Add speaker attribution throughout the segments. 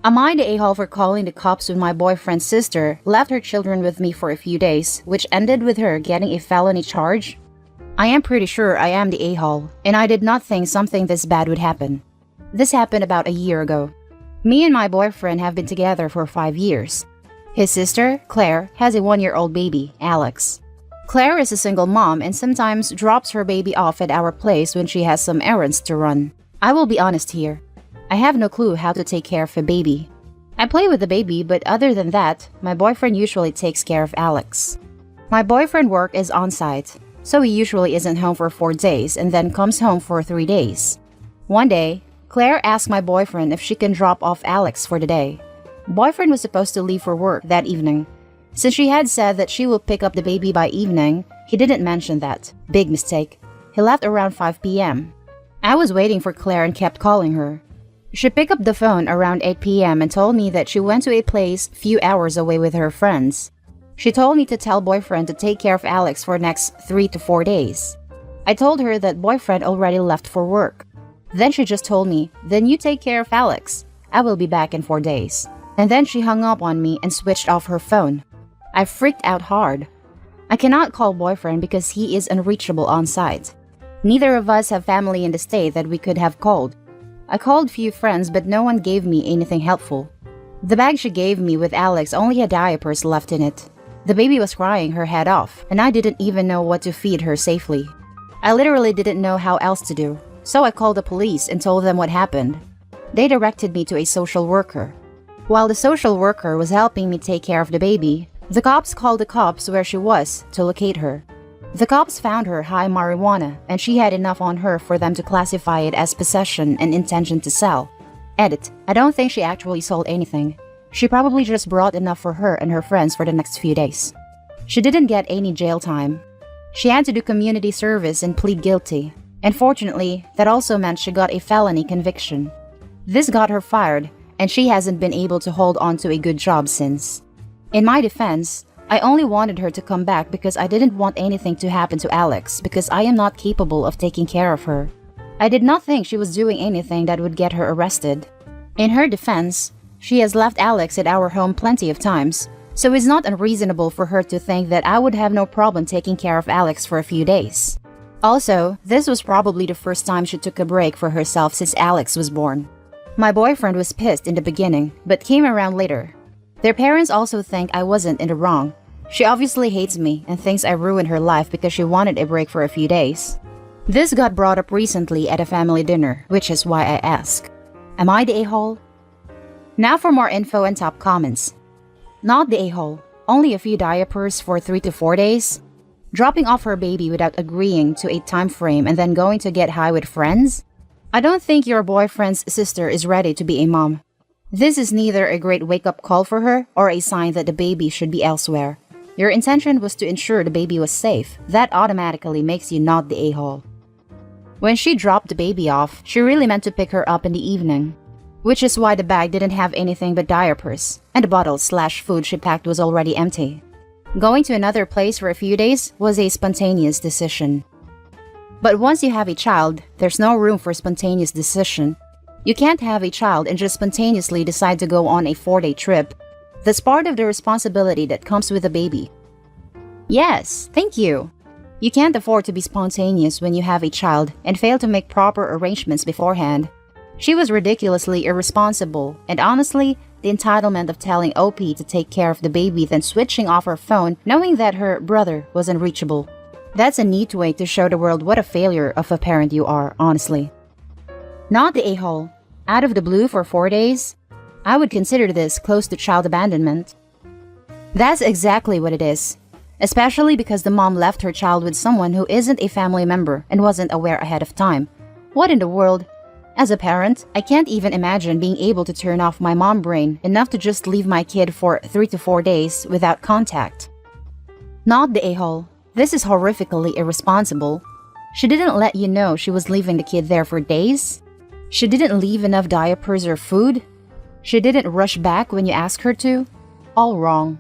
Speaker 1: Am I the a-hole for calling the cops when my boyfriend's sister left her children with me for a few days, which ended with her getting a felony charge? I am pretty sure I am the a-hole, and I did not think something this bad would happen. This happened about a year ago. Me and my boyfriend have been together for 5 years. His sister, Claire, has a 1-year-old baby, Alex. Claire is a single mom and sometimes drops her baby off at our place when she has some errands to run. I will be honest here. I have no clue how to take care of a baby. I play with the baby, but other than that, my boyfriend usually takes care of Alex. My boyfriend work is on-site, so he usually isn't home for 4 days and then comes home for 3 days. One day, Claire asked my boyfriend if she can drop off Alex for the day. Boyfriend was supposed to leave for work that evening. Since she had said that she will pick up the baby by evening, he didn't mention that. Big mistake. He left around 5 p.m. I was waiting for Claire and kept calling her. She picked up the phone around 8 p.m. and told me that she went to a place few hours away with her friends. She told me to tell boyfriend to take care of Alex for next 3 to 4 days. I told her that boyfriend already left for work. Then she just told me, "Then you take care of Alex. I will be back in 4 days." And then she hung up on me and switched off her phone. I freaked out hard. I cannot call boyfriend because he is unreachable on site. Neither of us have family in the state that we could have called. I called few friends but no one gave me anything helpful. The bag she gave me with Alex only had diapers left in it. The baby was crying her head off and I didn't even know what to feed her safely. I literally didn't know how else to do, so I called the police and told them what happened. They directed me to a social worker. While the social worker was helping me take care of the baby, the cops called the cops where she was to locate her. The cops found her high marijuana and she had enough on her for them to classify it as possession and intention to sell. Edit. I don't think she actually sold anything. She probably just brought enough for her and her friends for the next few days. She didn't get any jail time. She had to do community service and plead guilty. And fortunately, that also meant she got a felony conviction. This got her fired, and she hasn't been able to hold on to a good job since. In my defense, I only wanted her to come back because I didn't want anything to happen to Alex because I am not capable of taking care of her. I did not think she was doing anything that would get her arrested. In her defense, she has left Alex at our home plenty of times, so it's not unreasonable for her to think that I would have no problem taking care of Alex for a few days. Also, this was probably the first time she took a break for herself since Alex was born. My boyfriend was pissed in the beginning, but came around later. Their parents also think I wasn't in the wrong. She obviously hates me and thinks I ruined her life because she wanted a break for a few days. This got brought up recently at a family dinner, which is why I ask. Am I the a-hole? Now for more info and top comments. Not the a-hole. Only a few diapers for 3 to 4 days? Dropping off her baby without agreeing to a time frame and then going to get high with friends? I don't think your boyfriend's sister is ready to be a mom. This is neither a great wake-up call for her or a sign that the baby should be elsewhere. Your intention was to ensure the baby was safe. That automatically makes you not the a-hole. When she dropped the baby off, she really meant to pick her up in the evening, which is why the bag didn't have anything but diapers, and the bottle/food she packed was already empty. Going to another place for a few days was a spontaneous decision. But once you have a child, there's no room for spontaneous decision. You can't have a child and just spontaneously decide to go on a 4-day trip. That's part of the responsibility that comes with a baby. Yes, thank you. You can't afford to be spontaneous when you have a child and fail to make proper arrangements beforehand. She was ridiculously irresponsible, and honestly, the entitlement of telling OP to take care of the baby then switching off her phone knowing that her brother was unreachable. That's a neat way to show the world what a failure of a parent you are, honestly. Not the a-hole. Out of the blue for 4 days? I would consider this close to child abandonment. That's exactly what it is. Especially because the mom left her child with someone who isn't a family member and wasn't aware ahead of time. What in the world? As a parent, I can't even imagine being able to turn off my mom brain enough to just leave my kid for 3 to 4 days without contact. Not the a-hole. This is horrifically irresponsible. She didn't let you know she was leaving the kid there for days? She didn't leave enough diapers or food? She didn't rush back when you asked her to? All wrong.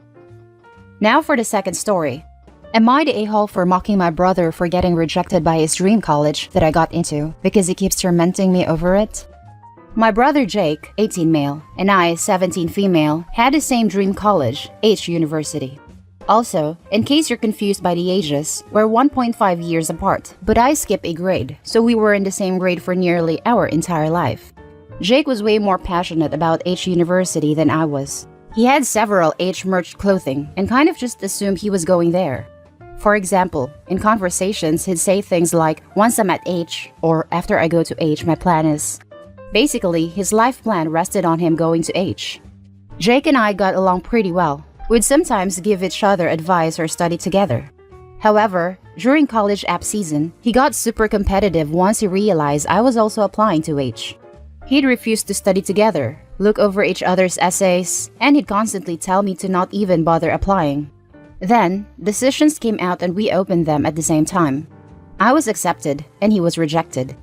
Speaker 1: Now for the second story. Am I the a-hole for mocking my brother for getting rejected by his dream college that I got into because he keeps tormenting me over it? My brother Jake, 18 male, and I, 17 female, had the same dream college, H University. Also, in case you're confused by the ages, we're 1.5 years apart, but I skipped a grade, so we were in the same grade for nearly our entire life. Jake was way more passionate about H University than I was. He had several H merch clothing and kind of just assumed he was going there. For example, in conversations, he'd say things like, "Once I'm at H," or "After I go to H, my plan is." Basically, his life plan rested on him going to H. Jake and I got along pretty well. We'd sometimes give each other advice or study together. However, during college app season, he got super competitive once he realized I was also applying to H. He'd refuse to study together, look over each other's essays, and he'd constantly tell me to not even bother applying. Then, decisions came out and we opened them at the same time. I was accepted, and he was rejected.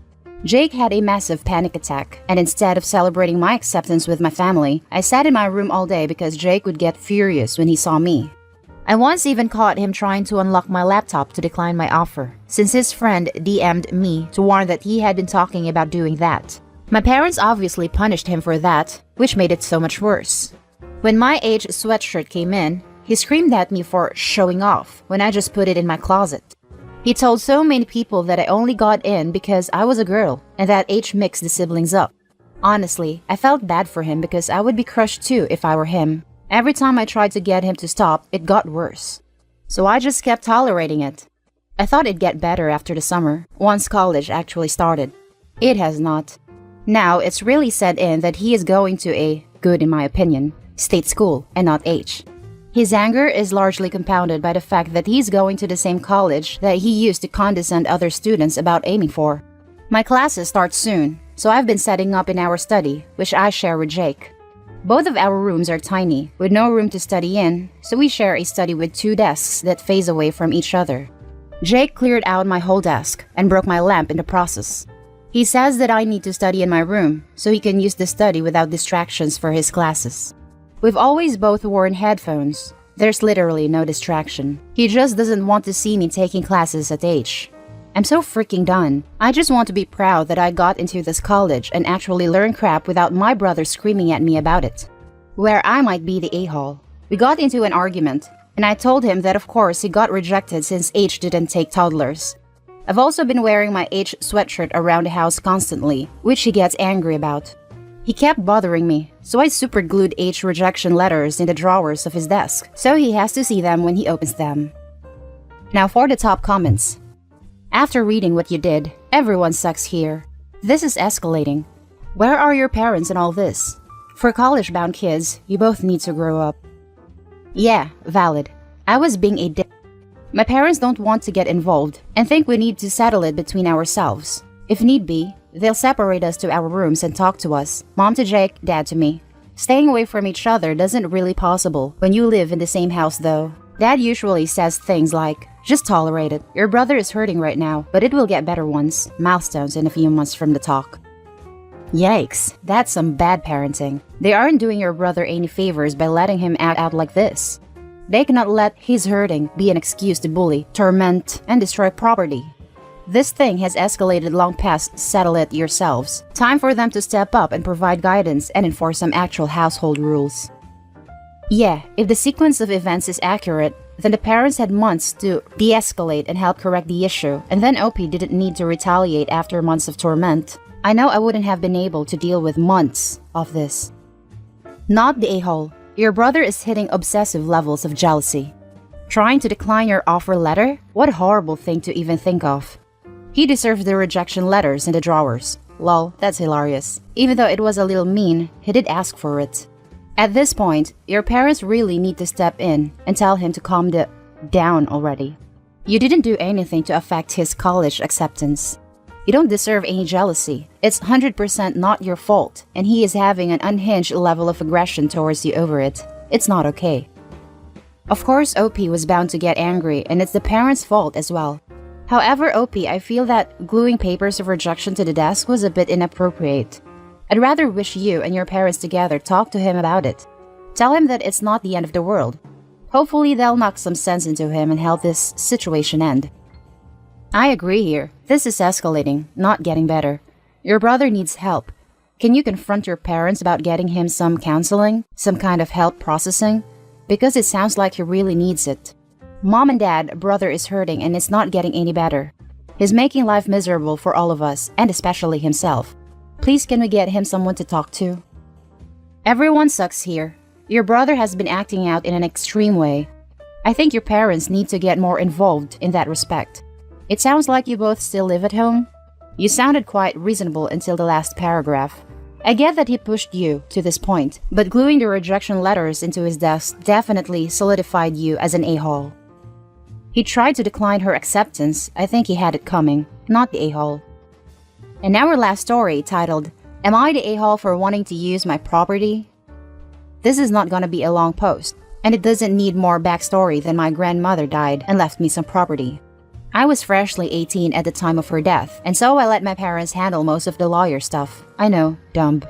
Speaker 1: Jake had a massive panic attack, and instead of celebrating my acceptance with my family, I sat in my room all day because Jake would get furious when he saw me. I once even caught him trying to unlock my laptop to decline my offer, since his friend DM'd me to warn that he had been talking about doing that. My parents obviously punished him for that, which made it so much worse. When my H sweatshirt came in, he screamed at me for showing off when I just put it in my closet. He told so many people that I only got in because I was a girl and that H mixed the siblings up. Honestly, I felt bad for him because I would be crushed too if I were him. Every time I tried to get him to stop, it got worse. So I just kept tolerating it. I thought it'd get better after the summer, once college actually started. It has not. Now it's really set in that he is going to a, good in my opinion, state school and not H. His anger is largely compounded by the fact that he's going to the same college that he used to condescend other students about aiming for. My classes start soon, so I've been setting up in our study, which I share with Jake. Both of our rooms are tiny, with no room to study in, so we share a study with 2 desks that face away from each other. Jake cleared out my whole desk and broke my lamp in the process. He says that I need to study in my room, so he can use the study without distractions for his classes. We've always both worn headphones. There's literally no distraction. He just doesn't want to see me taking classes at H. I'm so freaking done. I just want to be proud that I got into this college and actually learn crap without my brother screaming at me about it. Where I might be the a-hole. We got into an argument, and I told him that of course he got rejected since H didn't take toddlers. I've also been wearing my H sweatshirt around the house constantly, which he gets angry about. He kept bothering me, so I superglued H rejection letters in the drawers of his desk, so he has to see them when he opens them. Now for the top comments. After reading what you did, everyone sucks here. This is escalating. Where are your parents in all this? For college-bound kids, you both need to grow up. Yeah, valid. I was being a dick. My parents don't want to get involved and think we need to settle it between ourselves. If need be, they'll separate us to our rooms and talk to us, mom to Jake, dad to me. Staying away from each other doesn't really possible when you live in the same house though. Dad usually says things like, "Just tolerate it. Your brother is hurting right now, but it will get better once." Milestones in a few months from the talk. Yikes, that's some bad parenting. They aren't doing your brother any favors by letting him act out like this. They cannot let his hurting be an excuse to bully, torment, and destroy property. This thing has escalated long past settle it yourselves. Time for them to step up and provide guidance and enforce some actual household rules. Yeah, if the sequence of events is accurate, then the parents had months to de-escalate and help correct the issue, and then OP didn't need to retaliate after months of torment. I know I wouldn't have been able to deal with months of this. Not the a-hole. Your brother is hitting obsessive levels of jealousy. Trying to decline your offer letter? What a horrible thing to even think of. He deserves the rejection letters in the drawers. Lol, that's hilarious. Even though it was a little mean, he did ask for it. At this point, your parents really need to step in and tell him to calm down already. You didn't do anything to affect his college acceptance. You don't deserve any jealousy. It's 100% not your fault, and he is having an unhinged level of aggression towards you over it. It's not okay. Of course, OP was bound to get angry, and it's the parents' fault as well. However, OP, I feel that gluing papers of rejection to the desk was a bit inappropriate. I'd rather wish you and your parents together talk to him about it. Tell him that it's not the end of the world. Hopefully they'll knock some sense into him and help this situation end. I agree here. This is escalating, not getting better. Your brother needs help. Can you confront your parents about getting him some counseling, some kind of help processing? Because it sounds like he really needs it. Mom and Dad, brother is hurting and it's not getting any better. He's making life miserable for all of us, and especially himself. Please, can we get him someone to talk to? Everyone sucks here. Your brother has been acting out in an extreme way. I think your parents need to get more involved in that respect. It sounds like you both still live at home. You sounded quite reasonable until the last paragraph. I get that he pushed you to this point, but gluing the rejection letters into his desk definitely solidified you as an a-hole. He tried to decline her acceptance. I think he had it coming, not the a-hole. And now our last story, titled, Am I the a-hole for wanting to use my property? This is not gonna be a long post, and it doesn't need more backstory than my grandmother died and left me some property. I was freshly 18 at the time of her death, and so I let my parents handle most of the lawyer stuff. I know, dumb.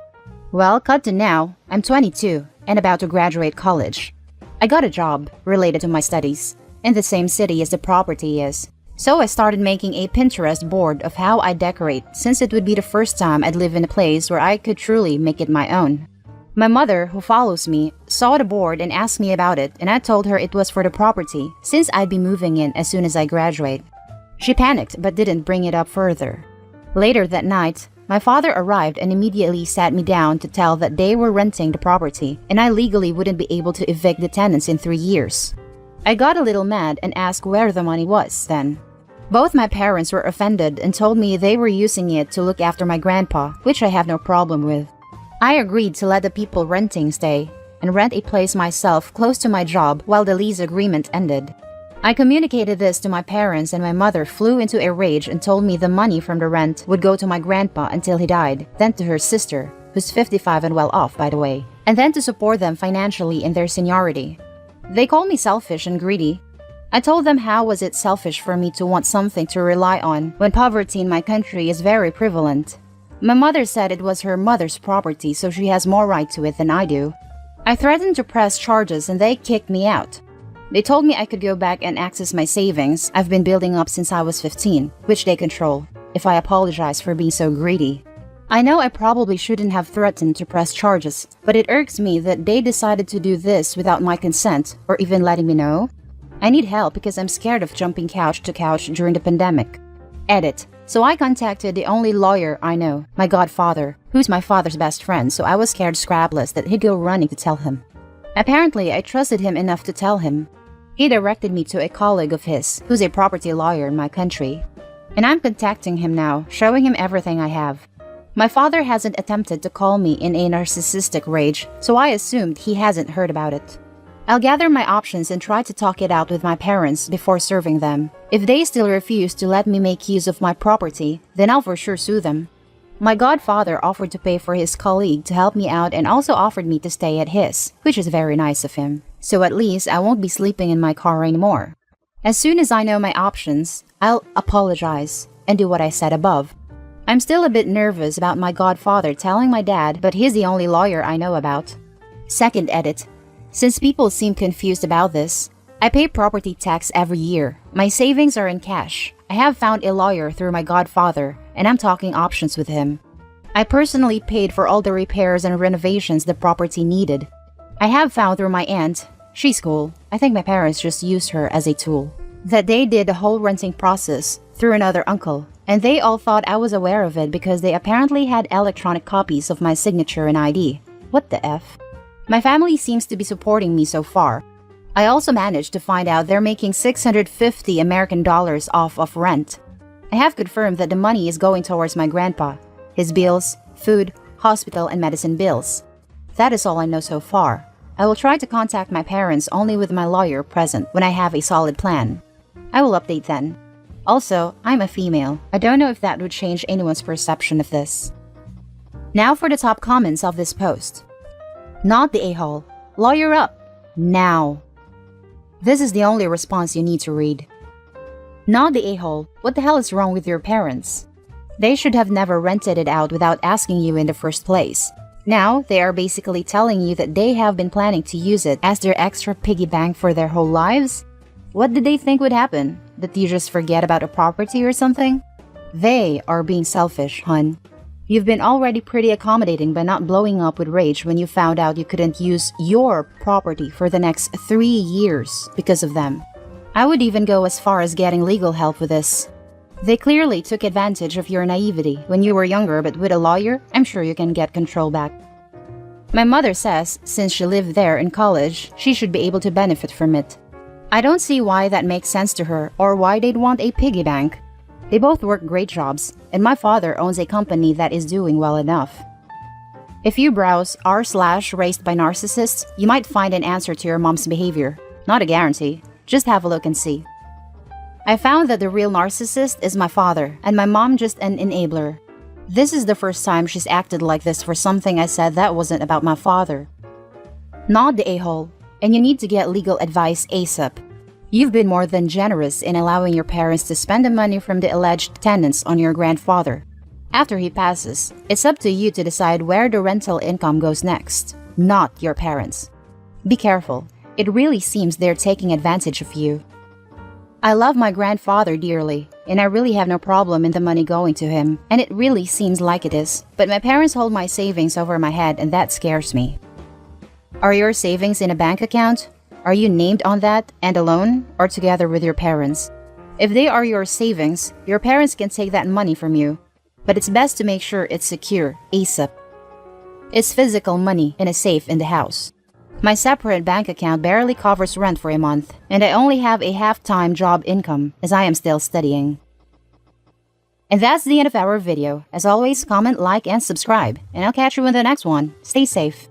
Speaker 1: Well, cut to now. I'm 22 and about to graduate college. I got a job related to my studies in the same city as the property is. So I started making a Pinterest board of how I decorate, since it would be the first time I'd live in a place where I could truly make it my own. My mother, who follows me, saw the board and asked me about it, and I told her it was for the property, since I'd be moving in as soon as I graduate. She panicked but didn't bring it up further. Later that night, my father arrived and immediately sat me down to tell that they were renting the property, and I legally wouldn't be able to evict the tenants in 3 years. I got a little mad and asked where the money was then. Both my parents were offended and told me they were using it to look after my grandpa, which I have no problem with. I agreed to let the people renting stay and rent a place myself close to my job while the lease agreement ended. I communicated this to my parents, and my mother flew into a rage and told me the money from the rent would go to my grandpa until he died, then to her sister, who's 55 and well off by the way, and then to support them financially in their seniority. They called me selfish and greedy. I told them how was it selfish for me to want something to rely on when poverty in my country is very prevalent. My mother said it was her mother's property, so she has more right to it than I do. I threatened to press charges and they kicked me out. They told me I could go back and access my savings I've been building up since I was 15, which they control, if I apologize for being so greedy. I know I probably shouldn't have threatened to press charges, but it irks me that they decided to do this without my consent or even letting me know. I need help because I'm scared of jumping couch to couch during the pandemic. Edit. So I contacted the only lawyer I know, my godfather, who's my father's best friend, so I was scared scrapless that he'd go running to tell him. Apparently, I trusted him enough to tell him. He directed me to a colleague of his, who's a property lawyer in my country. And I'm contacting him now, showing him everything I have. My father hasn't attempted to call me in a narcissistic rage, so I assumed he hasn't heard about it. I'll gather my options and try to talk it out with my parents before serving them. If they still refuse to let me make use of my property, then I'll for sure sue them. My godfather offered to pay for his colleague to help me out and also offered me to stay at his, which is very nice of him. So at least I won't be sleeping in my car anymore. As soon as I know my options, I'll apologize and do what I said above. I'm still a bit nervous about my godfather telling my dad, but he's the only lawyer I know about. Second edit. Since people seem confused about this, I pay property tax every year. My savings are in cash. I have found a lawyer through my godfather, and I'm talking options with him. I personally paid for all the repairs and renovations the property needed. I have found through my aunt, she's cool, I think my parents just used her as a tool, that they did the whole renting process through another uncle, and they all thought I was aware of it because they apparently had electronic copies of my signature and ID. What the F? My family seems to be supporting me so far. I also managed to find out they're making $650 American off of rent. I have confirmed that the money is going towards my grandpa, his bills, food, hospital, and medicine bills. That is all I know so far. I will try to contact my parents only with my lawyer present when I have a solid plan. I will update then. Also, I'm a female. I don't know if that would change anyone's perception of this. Now for the top comments of this post. Not the a-hole. Lawyer up. Now. This is the only response you need to read. Not the a-hole. What the hell is wrong with your parents? They should have never rented it out without asking you in the first place. Now, they are basically telling you that they have been planning to use it as their extra piggy bank for their whole lives? What did they think would happen? That you just forget about a property or something? They are being selfish, hun. You've been already pretty accommodating by not blowing up with rage when you found out you couldn't use your property for the next 3 years because of them. I would even go as far as getting legal help with this. They clearly took advantage of your naivety when you were younger, but with a lawyer, I'm sure you can get control back. My mother says since she lived there in college, she should be able to benefit from it. I don't see why that makes sense to her or why they'd want a piggy bank. They both work great jobs, and my father owns a company that is doing well enough. If you browse r/raised by narcissists, you might find an answer to your mom's behavior. Not a guarantee, just have a look and see. I found that the real narcissist is my father, and my mom just an enabler. This is the first time she's acted like this for something I said that wasn't about my father. Not the a-hole, and you need to get legal advice ASAP. You've been more than generous in allowing your parents to spend the money from the alleged tenants on your grandfather. After he passes, it's up to you to decide where the rental income goes next, not your parents. Be careful, it really seems they're taking advantage of you. I love my grandfather dearly, and I really have no problem in the money going to him, and it really seems like it is, but my parents hold my savings over my head and that scares me. Are your savings in a bank account? Are you named on that and alone, or together with your parents? If they are your savings, your parents can take that money from you, but it's best to make sure it's secure ASAP. It's physical money in a safe in the house. My separate bank account barely covers rent for a month, and I only have a half-time job income as I am still studying. And that's the end of our video. As always, comment, like, and subscribe, and I'll catch you in the next one. Stay safe.